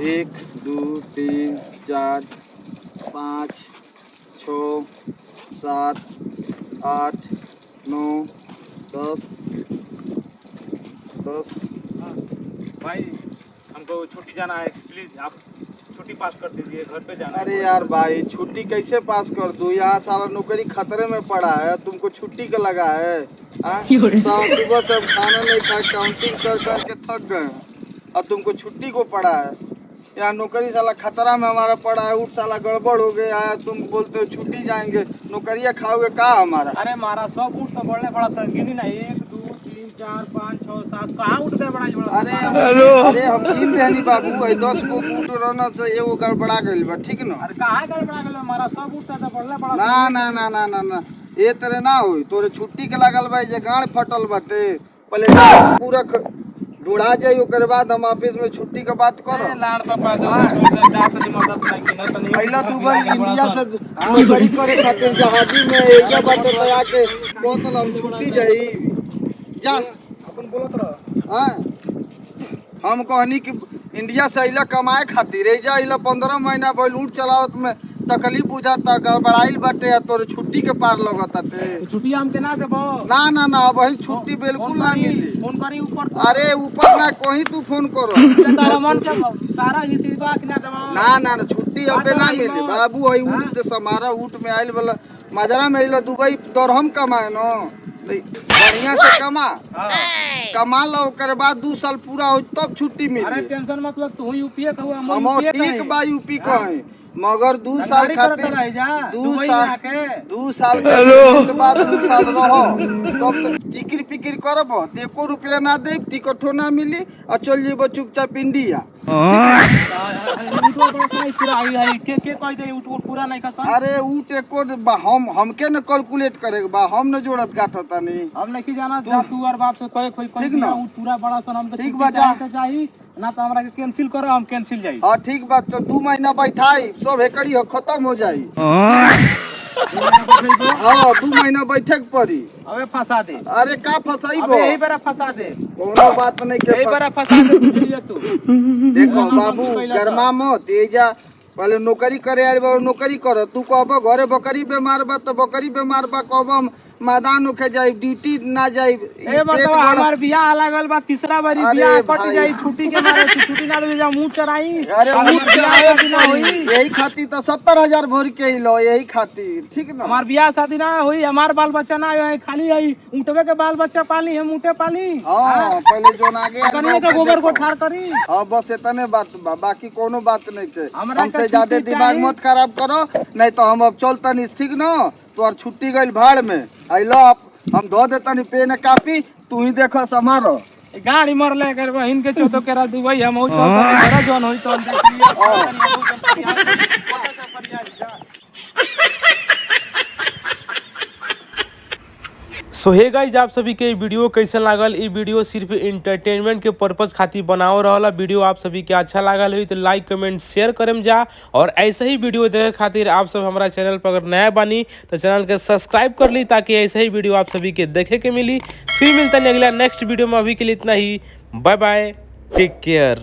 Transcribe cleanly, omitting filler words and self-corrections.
1 2 3 4 5 6 7 8 9 10 भाई हमको छुट्टी जाना है, प्लीज आप छुट्टी पास कर दीजिए, घर पे जाना है। अरे यार भाई छुट्टी कैसे पास कर दूँ? यहाँ सारा नौकरी खतरे में पड़ा है, तुमको छुट्टी का लगा है? सुबह से हम खाना नहीं खाए, काउंटिंग कर करके थक गए हैं और तुमको छुट्टी को पड़ा है। यहाँ नौकरी साला खतरा में हमारा पड़ा है, उठ साला गड़बड़ हो गया है, तुम बोलते हो छुट्टी जाएंगे, नौकरियाँ खाओगे का हमारा? अरे मारा 100 फुट तो बढ़ने पड़ा सर, गिनी ना 1 2 3 4 5 6 7 कहाँ उठ गए बड़ा बड़ा? अरे हम गिन रहे नहीं बाबू, 10 को फुट रहना से एगो गड़बड़ा गइल बा, ठीक न? अरे कहाँ गड़बड़ा गइल मारा 100 फुट तो बढ़ने पड़ा। ना ना ना ना ना ना ये तरह ना होई, तोरे छुट्टी के लागल बा जे गाड़ फटल बाटे, पहले पूरा ढूढ़ा जाई, ओकर बाद हम ऑफिस में छुट्टी के बात करो। लाड़ पापा जा से मदद नहीं ना तो पहला दुबई इंडिया से नौकरी करे खातिर जहाजी में एक बाटे लगा के बोतल हम छुट्टी जाई जा अपन बोलत रह। हां हम कहनी कि इंडिया से अइला कमाए खातिर, एजा अइला 15 महीना भइल ऊँट चलावत में तकलीफ बुझाता, गड़बड़ाइल बाटे, तोरे छुट्टी के पार लगताटे। छुट्टी हम के ना देबो? ना ना ना वही छुट्टी बिल्कुल ना मिली। फोन करी ऊपर। अरे ऊपर ना कहीं तू फोन करो। तारा मन के तारा ही सीधा कि ना देबो? ना ना ना छुट्टी अबे ना मिली बाबू, वही ऊँट से समारा ऊँट में आइल वाला मजरा में अइला दुबई दरहम कमाए न, बढ़िया से कमा लो, ओकर बाद 2 साल पूरा हो तब छुट्टी मिली। अरे टेंशन मतलब तू यूपीए का हुआ, हम ठीक बा यूपी कहे, मगर 2 साल खातिर 2 साल के बाद 2 साल रहो तब तो जिक्र फिक्र करब, 1 रुपया ना दे, टिकटो ना मिली और चल जेबो चुपचाप इंडिया। अरे ऊट एको हमके न कैलकुलेट करे बा, हम न जोड़त गाठता नहीं, हम नहीं जाना तू और बाप से कहे कोई ठीक ना पूरा बड़ा सन हम ठीक बा जा चाहिए ना तो हमरा के कैंसिल करो, हम कैंसिल जाई। हां ठीक बात, तो 2 महीना बैठाई सब एकड़ी हो खत्म हो जाई। हां 2 महीना बैठे के पड़ी। अबे फंसा दे। अरे का फंसाई बो? यही बार फंसा दे, कोनो बात नहीं के, यही बार फंसा दे तू। देखो बाबू गरमा मत, एजा पहले नौकरी करे आइल बा, नौकरी कर, तू कहबो घरे बकरी बीमार बा तो बकरी बीमार बा, कहबो मैदान होके जाई, ड्यूटी ना जाई। ए मतलब हमार बियाह लागल बा, तीसरा बारी बियाह कट जाई, छुट्टी के मारे छुट्टी ना दे जा मुंह चराई। अरे यही खातिर तो 70,000 भर के लो, यही खातिर ठीक ना। हमार बियाह शादी ना होई, हमार बाल बच्चा ना है, खाली है ऊँटवे के बाल बच्चा पाली है, ऊँटे पाली। हां पहले जोन आगे कनिए के गोबर को ठार करी। हां बस इतने बात बा, बाकी कोनो बात नहीं के। हमसे ज्यादा दिमाग मत खराब करो, नहीं तो हम अब चलतनी, ठीक ना? तोर छुट्टी गइल भाड़ में, आई लो हम धो देतनी पेन कापी, तू ही देखो समारो। गाड़ी मरले कर बहिन के चोतो केरा दुबई हम हो तो जोन होई तो सो हे गाइस, आप सभी के वीडियो कैसे लागल? ई वीडियो सिर्फ इंटरटेनमेंट के पर्पस खातिर बनाओ रहला। वीडियो आप सभी के अच्छा लागल हुई तो लाइक कमेंट शेयर करम जा, और ऐसे ही वीडियो देखे खातिर आप सब हमारा चैनल पर अगर नया बानी तो चैनल के सब्सक्राइब कर ली, ताकि ऐसे ही वीडियो आप सभी के देखे के मिली। फिर मिलता है अगला नेक्स्ट वीडियो में, अभी के लिए इतना ही, बाय बाय, टेक केयर।